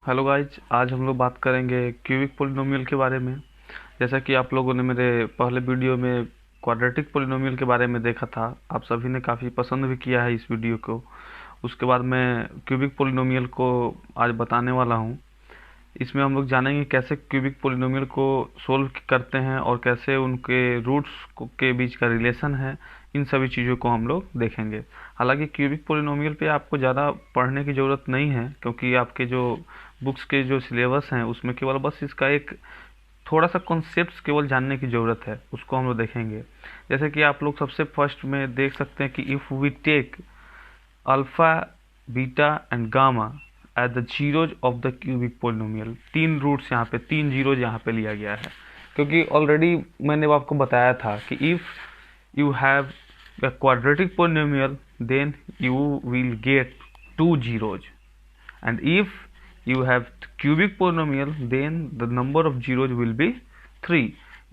Hello guys, आज हम लोग बात करेंगे क्यूबिक पोलिनोमियल के बारे में। जैसा कि आप लोगों ने मेरे पहले वीडियो में क्वाड्रेटिक पोलिनोमियल के बारे में देखा था, आप सभी ने काफ़ी पसंद भी किया है इस वीडियो को। उसके बाद मैं क्यूबिक पोलिनोमियल को आज बताने वाला हूँ। इसमें हम लोग जानेंगे कैसे क्यूबिक पोलिनोमियल को सोल्व करते हैं और कैसे उनके रूट्स के बीच का रिलेशन है। इन सभी चीज़ों को हम लोग देखेंगे। हालांकि क्यूबिक पोलिनोमियल पे आपको ज़्यादा पढ़ने की ज़रूरत नहीं है, क्योंकि आपके जो बुक्स के जो सिलेबस हैं उसमें केवल बस इसका एक थोड़ा सा कॉन्सेप्ट्स केवल जानने की ज़रूरत है, उसको हम लोग देखेंगे। जैसे कि आप लोग सबसे फर्स्ट में देख सकते हैं कि if we take alpha, beta and gamma at the zeros of the cubic polynomial. तीन रूट्स यहाँ पे, तीन जीरोज यहाँ पे लिया गया है, क्योंकि ऑलरेडी मैंने आपको बताया था कि if you have a quadratic polynomial, then you will get two zeros, and if you have cubic polynomial, then the number of zeros will be 3।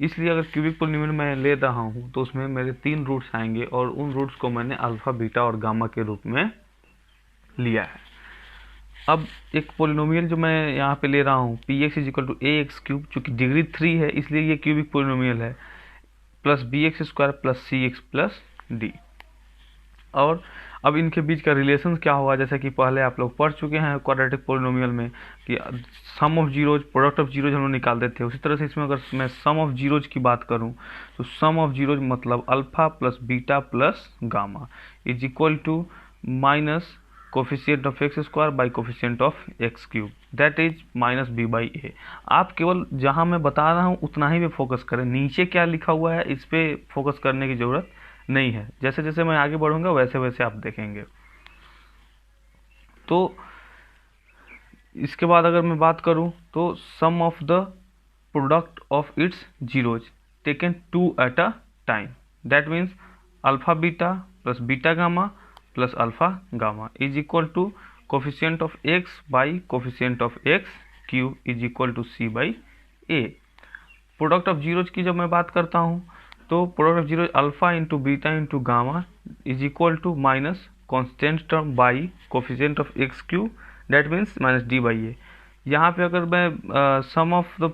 इसलिए अगर क्यूबिक पोलिनोमियल मैं ले रहा हूँ तो उसमें मेरे तीन रूट्स आएंगे और उन रूट्स को मैंने अल्फा, बीटा और गामा के रूप में लिया है। अब एक पोलिनोमियल जो मैं यहाँ पे ले रहा हूँ p x is equal to a x cube, चूँकि डिग्री 3 है इसलिए ये क्यूबिक पोलिनोमियल है, plus b x square plus c x plus d. और अब इनके बीच का रिलेशन क्या होगा, जैसे कि पहले आप लोग पढ़ चुके हैं क्वाड्रेटिक पोलिनोमियल में कि sum of zeros, product of zeros हम लोग निकालते थे। उसी तरह से इसमें अगर मैं सम ऑफ जीरोज की बात करूं तो सम ऑफ जीरोज मतलब alpha plus beta plus gamma is equal to minus coefficient of x square by coefficient of x cube, that is minus b by a. आप केवल जहां मैं बता रहा हूं उतना ही पे फोकस करें, नीचे क्या लिखा हुआ है इस पे फोकस करने की जरूरत नहीं है। जैसे जैसे मैं आगे बढ़ूंगा वैसे वैसे आप देखेंगे। तो इसके बाद अगर मैं बात करूं तो sum of the product of its zeros taken two at a time, that means alpha beta plus beta gamma plus alpha gamma is equal to coefficient of x by coefficient of x cube is equal to c by a. Product of zeros की जब मैं बात करता हूँ तो product of zero alpha into beta into gamma is equal to minus constant term by coefficient of x cube, that means minus d by a. यहाँ पे अगर मैं sum of the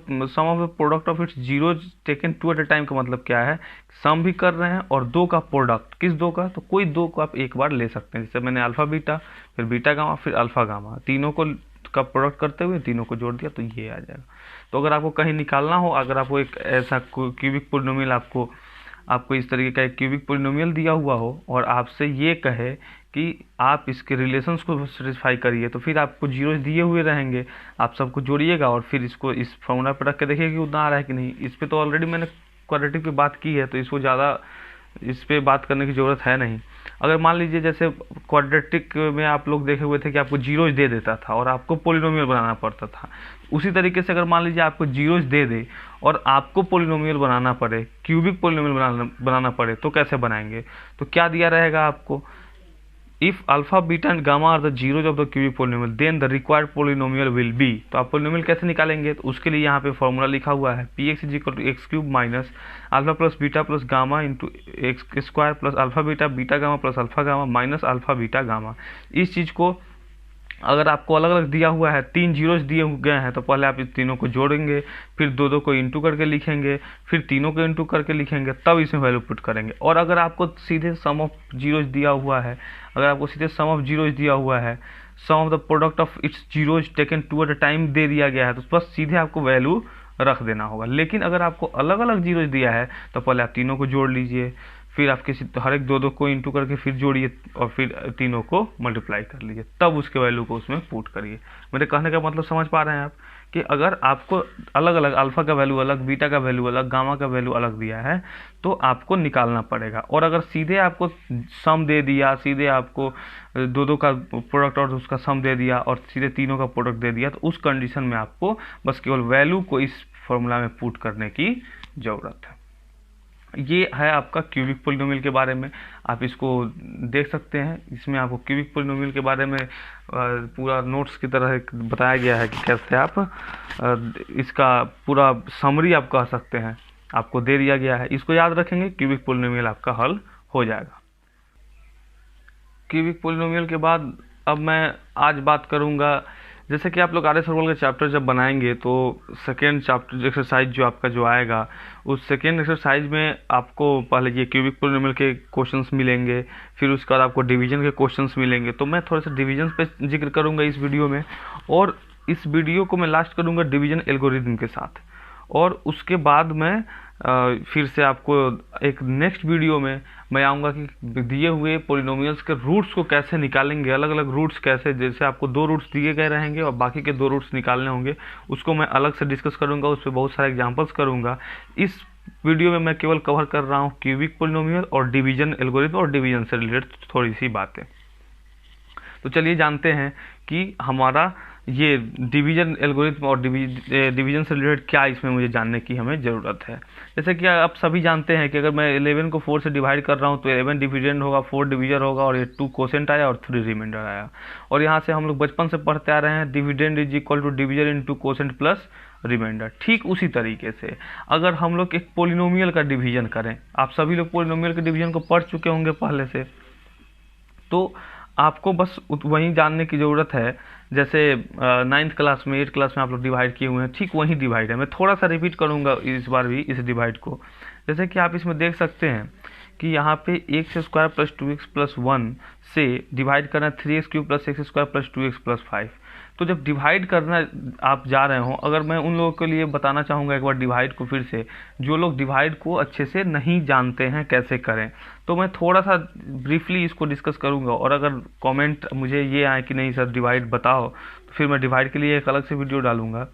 product of its zeros taken two at a time का मतलब क्या है, सम भी कर रहे हैं और दो का प्रोडक्ट, किस दो का, तो कोई दो को आप एक बार ले सकते हैं। जैसे मैंने अल्फा बीटा फिर बीटा गामा फिर अल्फा गामा, तीनों को का प्रोडक्ट करते हुए तीनों को जोड़ दिया तो ये आ जाएगा। तो अगर आपको कहीं निकालना हो, अगर आपको एक ऐसा क्यूबिक पोलिनोमियल आपको इस तरीके का एक क्यूबिक पोलिनोमियल दिया हुआ हो और आपसे ये कहे कि आप इसके रिलेशंस को सेटिस्फाई करिए, तो फिर आपको जीरोज दिए हुए रहेंगे, आप सबको जोड़िएगा और फिर इसको इस फॉर्मूला पर रख के देखिए कि उतना आ रहा है कि नहीं। इस पर तो ऑलरेडी मैंने क्वाड्रेटिक पे बात की है, तो इसको ज़्यादा इस पे बात करने की ज़रूरत है नहीं। अगर मान लीजिए जैसे क्वाड्रेटिक में आप लोग देखे हुए थे कि आपको जीरोज दे देता था और आपको पोलिनोमियल बनाना पड़ता था, उसी तरीके से अगर मान लीजिए आपको जीरोज दे दे और आपको पोलिनोमियल बनाना पड़े, क्यूबिक पोलिनोमियल बनाना पड़े, तो कैसे बनाएंगे। तो क्या दिया रहेगा आपको, if alpha beta and gamma are the zeros of the cubic polynomial then the required polynomial will be. तो आप पोलिनोमियल कैसे निकालेंगे, तो उसके लिए यहाँ पे फॉर्मूला लिखा हुआ है p x is equal to x cube minus alpha plus beta plus gamma into x square plus alpha beta beta gamma plus alpha gamma minus alpha beta gamma. इस चीज़ को अगर आपको अलग अलग दिया हुआ है, तीन जीरोज दिए गए हैं, तो पहले आप इस तीनों को जोड़ेंगे, फिर दो दो को इंटू करके लिखेंगे, फिर तीनों को इंटू करके लिखेंगे, तब इसमें वैल्यू पुट करेंगे। और अगर आपको सीधे सम ऑफ जीरोज दिया हुआ है, अगर आपको सीधे सम ऑफ जीरोज दिया हुआ है, sum of the product of its zeros taken two at a time दे दिया गया है, तो बस सीधे आपको वैल्यू रख देना होगा। लेकिन अगर आपको अलग अलग जीरोज दिया है तो पहले आप तीनों को जोड़ लीजिए, फिर आप किसी हर एक दो दो को इंटू करके फिर जोड़िए और फिर तीनों को मल्टीप्लाई कर लीजिए, तब उसके वैल्यू को उसमें पुट करिए। मेरे कहने का मतलब समझ पा रहे हैं आप कि अगर आपको अलग अलग अल्फा का वैल्यू अलग, बीटा का वैल्यू अलग, गामा का वैल्यू अलग दिया है तो आपको निकालना पड़ेगा। और अगर सीधे आपको सम दे दिया, सीधे आपको दो दो का प्रोडक्ट और उसका सम दे दिया और सीधे तीनों का प्रोडक्ट दे दिया, तो उस कंडीशन में आपको बस केवल वैल्यू को इस फॉर्मूला में पुट करने की ज़रूरत है। ये है आपका क्यूबिक पोलिनोमियल के बारे में, आप इसको देख सकते हैं। इसमें आपको क्यूबिक पोलिनोमियल के बारे में पूरा नोट्स की तरह बताया गया है कि कैसे आप इसका पूरा समरी आप कह सकते हैं, आपको दे दिया गया है। इसको याद रखेंगे, क्यूबिक पोलिनोमियल आपका हल हो जाएगा। क्यूबिक पोलिनोमियल के बाद अब मैं आज बात करूंगा जैसे कि आप लोग आर एस का चैप्टर जब बनाएंगे तो सेकेंड चैप्टर एक्सरसाइज जो आपका जो आएगा, उस सेकेंड एक्सरसाइज में आपको पहले ये क्यूबिक पोलिनोमियल के क्वेश्चंस मिलेंगे, फिर उसके बाद आपको डिवीजन के क्वेश्चंस मिलेंगे। तो मैं थोड़ा सा डिवीजन पे जिक्र करूँगा इस वीडियो में, और इस वीडियो को मैं लास्ट करूँगा डिवीजन एल्गोरिथम के साथ। और उसके बाद मैं फिर से आपको एक नेक्स्ट वीडियो में मैं आऊँगा कि दिए हुए पोलिनोमियल्स के रूट्स को कैसे निकालेंगे, अलग अलग रूट्स कैसे, जैसे आपको 2 रूट्स दिए गए रहेंगे और बाकी के 2 रूट्स निकालने होंगे, उसको मैं अलग से डिस्कस करूँगा, उस पर बहुत सारे एग्जांपल्स करूँगा। इस वीडियो में मैं केवल कवर कर रहा हूँ क्यूबिक पोलिनोमियल और डिवीजन एल्गोरिथम और डिवीजन से रिलेटेड थोड़ी सी बातें। तो चलिए जानते हैं कि हमारा ये डिवीजन एल्गोरिथम और डिवीजन से रिलेटेड क्या इसमें मुझे जानने की हमें ज़रूरत है। जैसे कि आप सभी जानते हैं कि अगर मैं 11 को 4 से डिवाइड कर रहा हूँ तो 11 डिविडेंड होगा, 4 डिवीजर होगा, और ये 2 कोसेंट आया और 3 रिमाइंडर आया। और यहाँ से हम लोग बचपन से पढ़ते आ रहे हैं dividend is equal to divisor into quotient plus remainder. ठीक उसी तरीके से अगर हम लोग एक पोलिनोमियल का डिवीजन करें, आप सभी लोग पोलिनोमियल के डिवीजन को पढ़ चुके होंगे पहले से, तो आपको बस वही जानने की ज़रूरत है। जैसे 9th क्लास में 8th क्लास में आप लोग डिवाइड किए हुए हैं, ठीक वही डिवाइड है। मैं थोड़ा सा रिपीट करूंगा इस बार भी इस डिवाइड को। जैसे कि आप इसमें देख सकते हैं कि यहाँ पे x square plus 2x plus 1 से डिवाइड करना 3x cube plus x square plus 2x plus 5। तो जब डिवाइड करना आप जा रहे हो, अगर मैं उन लोगों के लिए बताना चाहूँगा एक बार डिवाइड को फिर से, जो लोग डिवाइड को अच्छे से नहीं जानते हैं कैसे करें, तो मैं थोड़ा सा ब्रीफली इसको डिस्कस करूँगा। और अगर कमेंट मुझे ये आए कि नहीं सर डिवाइड बताओ, तो फिर मैं डिवाइड के लिए एक अलग से वीडियो डालूँगा,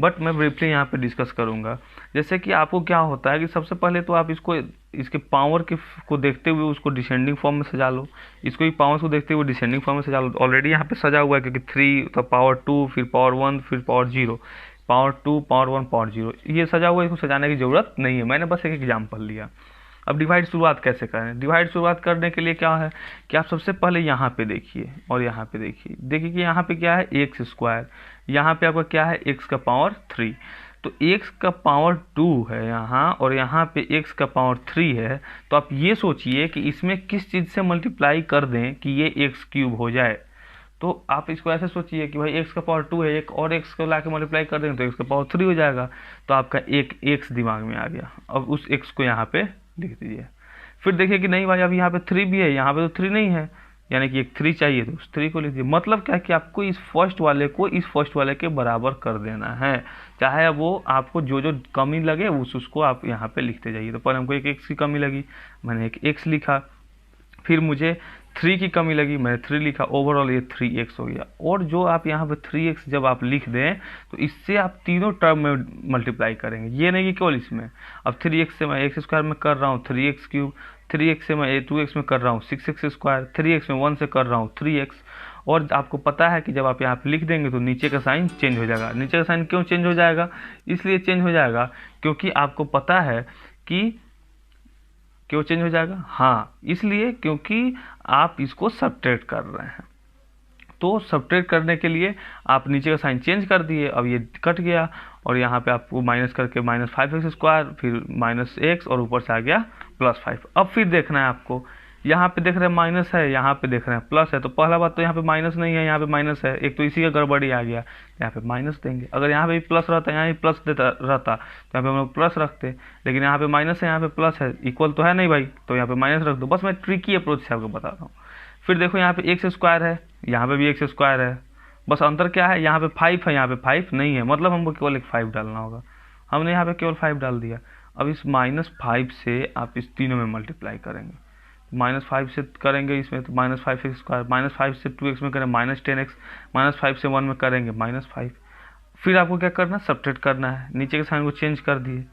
बट मैं ब्रीफली यहाँ पे डिस्कस करूँगा। जैसे कि आपको क्या होता है कि सबसे पहले तो आप इसको इसके पावर को देखते हुए उसको डिसेंडिंग फॉर्म में सजा लो, इसको भी पावर्स को देखते हुए डिसेंडिंग फॉर्म में सजा लो। ऑलरेडी यहाँ पे सजा हुआ है क्योंकि 3 तो पावर 2 फिर पावर 1 फिर पावर 0, पावर 2 पावर 1 पावर 0, ये सजा हुआ है, इसको सजाने की ज़रूरत नहीं है, मैंने बस एक एग्जाम्पल लिया। अब डिवाइड शुरुआत कैसे करें? डिवाइड शुरुआत करने के लिए क्या है कि आप सबसे पहले यहाँ पे देखिए और यहाँ पे देखिए कि यहाँ पे क्या है एक्स स्क्वायर, यहाँ पे आपका क्या है एक्स का पावर 3, तो x का पावर 2 है यहाँ और यहाँ पे x का पावर 3 है। तो आप ये सोचिए कि इसमें किस चीज़ से मल्टीप्लाई कर दें कि ये x क्यूब हो जाए। तो आप इसको ऐसे सोचिए कि भाई x का पावर 2 है, एक और x को ला के मल्टीप्लाई कर देंगे तो x का पावर 3 हो जाएगा। तो आपका एक x दिमाग में आ गया, अब उस x को यहाँ पे लिख दीजिए। फिर देखिए कि नहीं भाई अब यहाँ पे 3 भी है, यहाँ पे तो 3 नहीं है, यानी कि एक 3 चाहिए, तो उस 3 को लिख दीजिए। मतलब क्या है कि आपको इस फर्स्ट वाले को इस फर्स्ट वाले के बराबर कर देना है, चाहे वो आपको जो जो कमी लगे उसको आप यहाँ पे लिखते जाइए। तो पहले हमको एक x की कमी लगी, मैंने एक x लिखा, फिर मुझे 3 की कमी लगी, मैंने 3 लिखा, ओवरऑल ये 3x हो गया। और जो आप यहाँ पे 3x जब आप लिख दें तो इससे आप तीनों टर्म में मल्टीप्लाई करेंगे, ये नहीं कि केवल इसमें। अब 3x से मैं एक्स स्क्वायर में कर रहा हूँ 3x क्यूब, 3x से मैं 2x में कर रहा हूँ 6x स्क्वायर, 3x में 1 से कर रहा हूँ 3x। और आपको पता है कि जब आप यहाँ पे लिख देंगे तो नीचे का साइन चेंज हो जाएगा। नीचे का साइन क्यों चेंज हो जाएगा? इसलिए चेंज हो जाएगा क्योंकि आपको पता है कि क्यों चेंज हो जाएगा, हाँ इसलिए क्योंकि आप इसको सब्ट्रैक्ट कर रहे हैं। तो सब्ट्रैक्ट करने के लिए आप नीचे का साइन चेंज कर दिए, अब ये कट गया और यहाँ पे आपको माइनस करके -5x स्क्वायर फिर -x और ऊपर से आ गया +5। अब फिर देखना है आपको, यहाँ पे देख रहे हैं माइनस है, यहाँ पे देख रहे हैं प्लस है। तो पहला बात तो यहाँ पे माइनस नहीं है, यहाँ पे माइनस है, एक तो इसी का गड़बड़ी आ गया, यहाँ पे माइनस देंगे। अगर यहाँ पे भी प्लस रहता, यहाँ भी प्लस देता रहता तो यहाँ पे हम लोग प्लस रखते, लेकिन यहाँ पे माइनस है, यहाँ पे प्लस है, इक्वल तो है नहीं भाई, तो यहाँ पे माइनस रख दो। बस मैं ट्रिकी अप्रोच से आपको बता रहा हूँ। फिर देखो यहाँ पे एक्स स्क्वायर है, यहाँ पे भी एक्स स्क्वायर है, बस अंतर क्या है, यहाँ पे 5 है, यहाँ पे 5 नहीं है, मतलब हमको केवल एक 5 डालना होगा। हमने यहाँ पे केवल 5 डाल दिया। अब इस -5 से आप इस तीनों में मल्टीप्लाई करेंगे, -5 से करेंगे इसमें तो -5x स्क्वायर, -5 से 2x में करें -10x, -5 से 1 में करेंगे -5। फिर आपको क्या करना है, सब्ट्रैक्ट करना है। नीचे के साइन को चेंज कर दिए,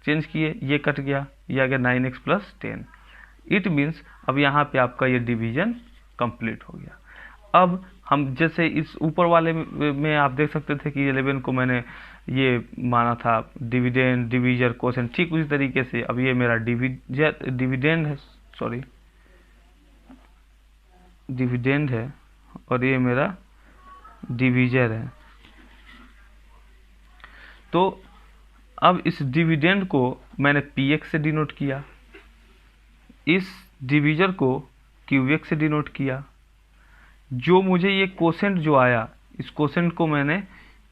चेंज किए, ये कट गया, ये आ गया 9x + 10। इट मीन्स अब यहाँ पे आपका ये डिवीजन कंप्लीट हो गया। अब हम जैसे इस ऊपर वाले में आप देख सकते थे कि 11 को मैंने ये माना था डिविडेंड डिवीजर कोसेंट, ठीक उसी तरीके से अब ये मेरा डिविडेंड है, सॉरी डिविडेंड है और ये मेरा डिवीजर है। तो अब इस डिविडेंड को मैंने px से डिनोट किया, इस डिवीजर को qx से डिनोट किया। जो मुझे ये कोसेंट जो आया इस क्वोशेंट को मैंने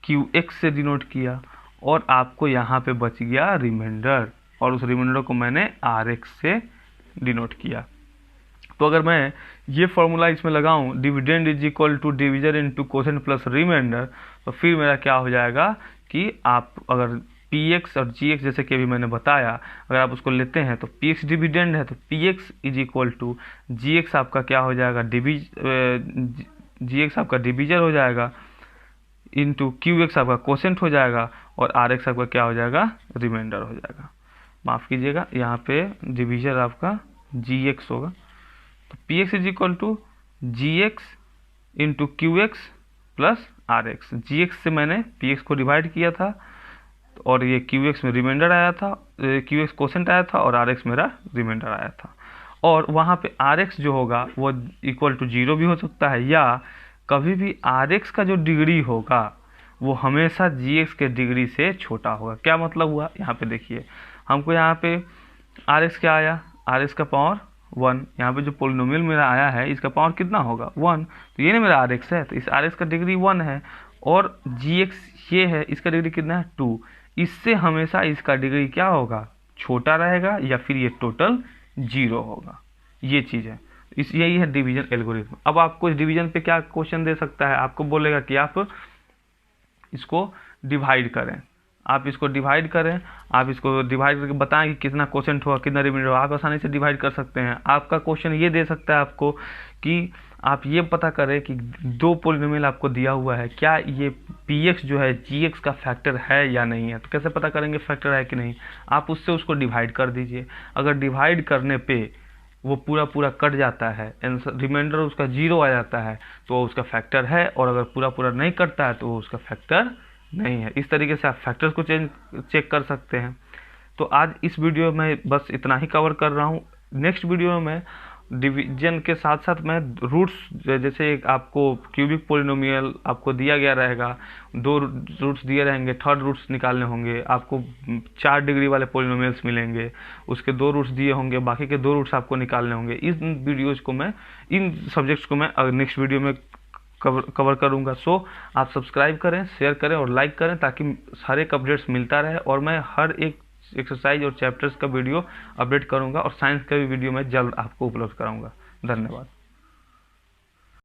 QX से डिनोट किया और आपको यहाँ पे बच गया रिमाइंडर, और उस रिमाइंडर को मैंने RX से डिनोट किया। तो अगर मैं ये फॉर्मूला इसमें लगाऊं, dividend is equal to division into quotient plus remainder, तो फिर मेरा क्या हो जाएगा कि आप अगर PX और GX जैसे कि अभी मैंने बताया, अगर आप उसको लेते हैं तो PX डिविडेंड है तो PX is equal to GX आपका क्या हो जाएगा, GX आपका डिविजर हो जाएगा इंटू QX आपका क्वोशेंट हो जाएगा और RX आपका क्या हो जाएगा, रिमाइंडर हो जाएगा। माफ़ कीजिएगा, यहाँ पे डिविजर आपका GX होगा। तो PX is equal to GX into QX plus RX। GX से मैंने PX को डिवाइड किया था और ये QX में रिमाइंडर आया था, QX क्वोशेंट आया था और RX मेरा रिमाइंडर आया था। और वहाँ पे RX जो होगा वो इक्वल टू 0 भी हो सकता है, या कभी भी RX का जो डिग्री होगा वो हमेशा GX के डिग्री से छोटा होगा। क्या मतलब हुआ, यहाँ पे देखिए, हमको यहाँ पे RX क्या आया, RX का पावर 1, यहाँ पे जो पोलिनोमियल मेरा आया है इसका पावर कितना होगा 1, तो ये ना मेरा RX है, तो इस RX का डिग्री 1 है और GX ये है, इसका डिग्री कितना है 2, इससे हमेशा इसका डिग्री क्या होगा, छोटा रहेगा या फिर ये टोटल 0 होगा। ये चीज़ है, यही है डिवीजन एल्गोरिथम। अब आपको इस डिवीजन पे क्या क्वेश्चन दे सकता है, आपको बोलेगा कि आप इसको डिवाइड करें, आप इसको डिवाइड करें, आप इसको डिवाइड करके बताएं कि कितना क्वोशेंट होगा, कितना रिमाइंडर होगा। आप आसानी से डिवाइड कर सकते हैं। आपका क्वेश्चन ये दे सकता है आपको कि आप ये पता करें कि दो पोलिनोमियल आपको दिया हुआ है, क्या ये PX जो है GX का फैक्टर है या नहीं है। तो कैसे पता करेंगे फैक्टर है कि नहीं, आप उससे उसको डिवाइड कर दीजिए। अगर डिवाइड करने पे वो पूरा पूरा कट जाता है, रिमाइंडर उसका 0 आ जाता है, तो वो उसका फैक्टर है, और अगर पूरा पूरा नहीं कटता है तो वो उसका फैक्टर नहीं है। इस तरीके से आप फैक्टर्स को चेक कर सकते हैं। तो आज इस वीडियो में बस इतना ही कवर कर रहा हूँ। नेक्स्ट वीडियो में डिवीजन के साथ साथ मैं रूट्स, जैसे आपको क्यूबिक पोलिनोमियल आपको दिया गया रहेगा, 2 रूट्स दिए रहेंगे, थर्ड रूट्स निकालने होंगे, आपको 4 डिग्री वाले पोलिनोमियल्स मिलेंगे, उसके 2 रूट्स दिए होंगे, बाकी के 2 रूट्स आपको निकालने होंगे। इन वीडियोज़ को मैं, इन सब्जेक्ट्स को मैं नेक्स्ट वीडियो में कवर करूंगा। सो आप सब्सक्राइब करें, शेयर करें और लाइक करें ताकि हर एक अपडेट्स मिलता रहे, और मैं हर एक एक्सरसाइज और चैप्टर्स का वीडियो अपडेट करूंगा और साइंस का भी वीडियो मैं जल्द आपको उपलब्ध कराऊंगा। धन्यवाद।